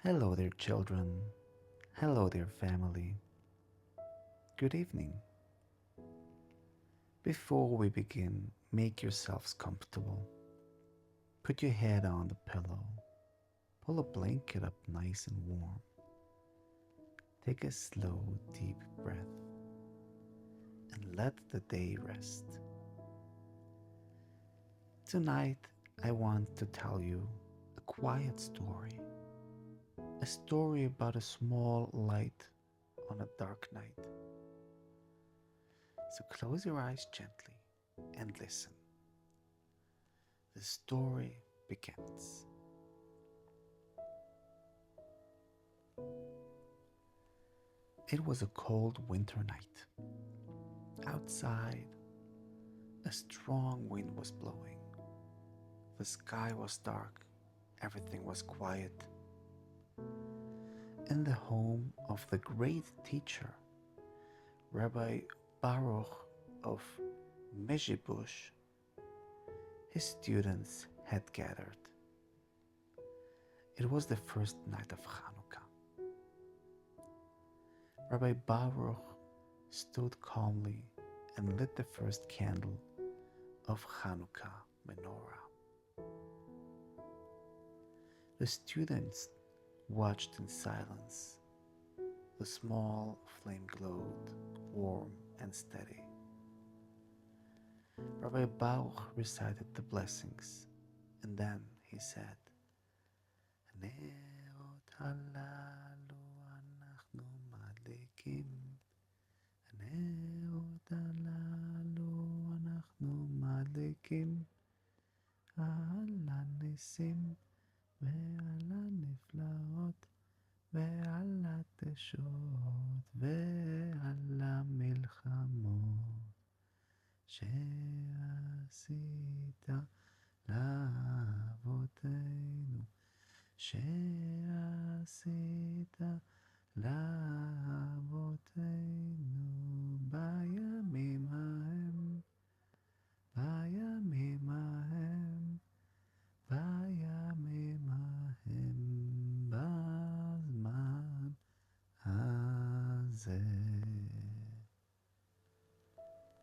Hello there, children. Hello there, family. Good evening. Before we begin, make yourselves comfortable. Put your head on the pillow. Pull a blanket up nice and warm. Take a slow, deep breath and let the day rest. Tonight, I want to tell you a quiet story. A story about a small light on a dark night. So close your eyes gently and listen. The story begins. It was a cold winter night. Outside, a strong wind was blowing. The sky was dark. Everything was quiet. In the home of the great teacher, Rabbi Baruch of Mezhibush, his students had gathered. It was the first night of Chanukkah. Rabbi Baruch stood calmly and lit the first candle of Chanukkah menorah. The students watched in silence. The small flame glowed, warm and steady. Rabbi Baruch recited the blessings, and then he said, "Hanerot halalu anachnu madlikim. Hanerot halalu anachnu madlikim. על הניסים ועל הנפלאות ועל התשות ועל המלחמות שעשית לאבותינו, שעשית לאבותינו בימים ההם, בימים ההם, בימים ההם, בזמן הזה."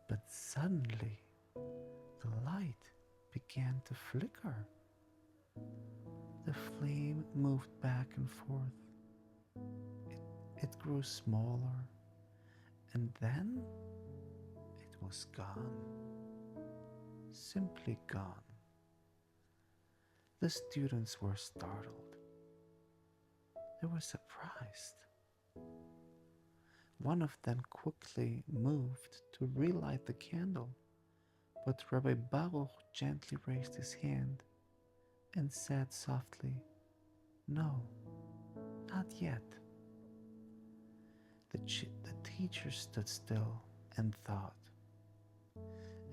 But suddenly the light began to flicker. The flame moved back and forth. It grew smaller, and then it was gone. Simply gone. The students were startled. They were surprised. One of them quickly moved to relight the candle, but Rabbi Baruch gently raised his hand and said softly, "No, not yet." The teacher stood still and thought,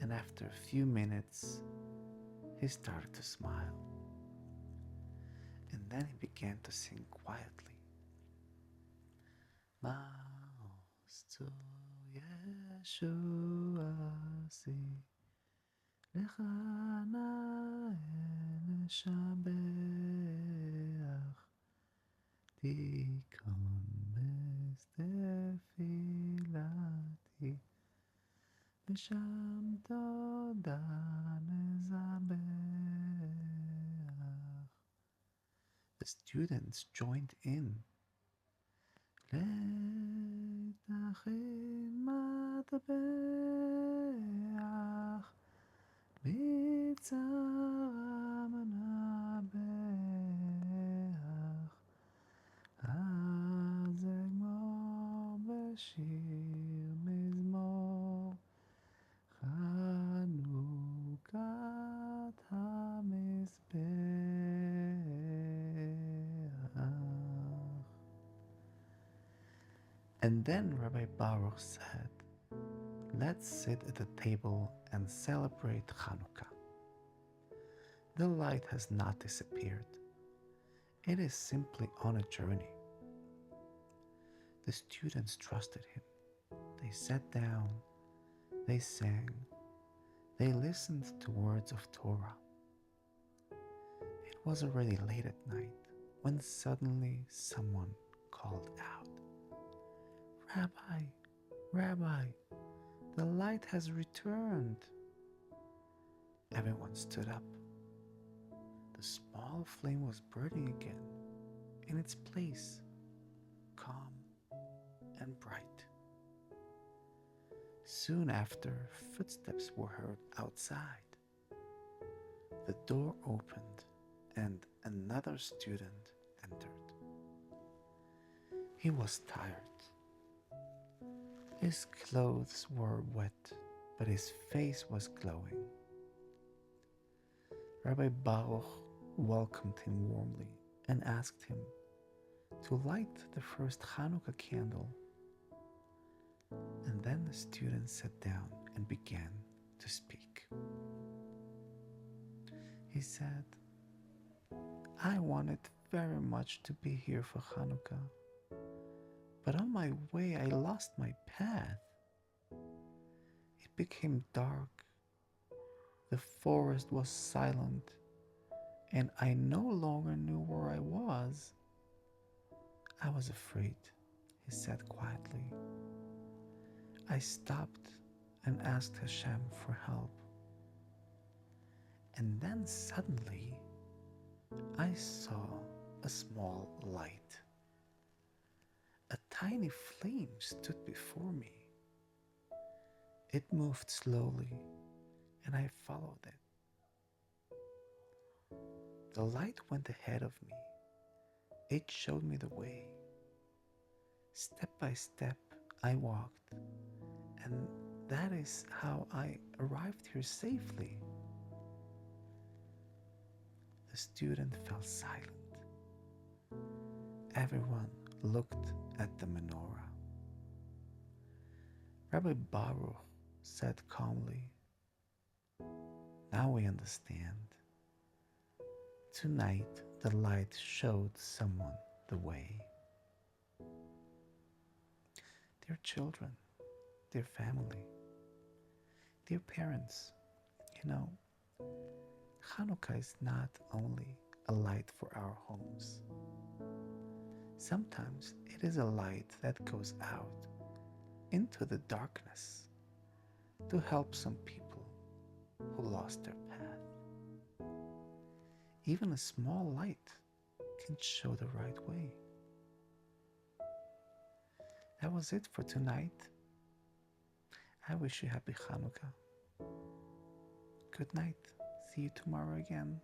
and after a few minutes, he started to smile. And then he began to sing quietly. Ma'os zu Yeshuasi, lecha na'eh neshabeach, tikon bes tefilati, v'sham toda nezabeach. The students joined in. Letachin matbeach, b'tzara menabeach, hazegmor b'shir mizmor, Chanukkat hamizbeach. And then Rabbi Baruch said, "Let's sit at the table and celebrate Chanukah." The light has not disappeared. It is simply on a journey. The students trusted him. They sat down, they sang, they listened to words of Torah. It was already late at night when suddenly someone called out, Rabbi, Rabbi, the light has returned. Everyone stood up. The small flame was burning again, in its place, calm and bright. Soon after, footsteps were heard outside. The door opened and another student entered. He was tired. His clothes were wet, but his face was glowing. Rabbi Baruch welcomed him warmly and asked him to light the first Chanukkah candle. And then the student sat down and began to speak. He said, I wanted very much to be here for Hanukkah, but on my way I lost my path. It became dark, the forest was silent, and I no longer knew where I was. I was afraid, he said quietly. I stopped and asked Hashem for help. And then suddenly, I saw a small light. A tiny flame stood before me. It moved slowly, and I followed it. The light went ahead of me. It showed me the way. Step by step, I walked, and that is how I arrived here safely. The student fell silent. Everyone looked at the menorah. Rabbi Baruch said calmly, Now we understand. Tonight the light showed someone the way. Dear children, dear family, dear parents, Hanukkah is not only a light for our homes. Sometimes it is a light that goes out into the darkness to help some people who lost their path. Even a small light can show the right way. That was it for tonight. I wish you happy Hanukkah. Good night. See you tomorrow again.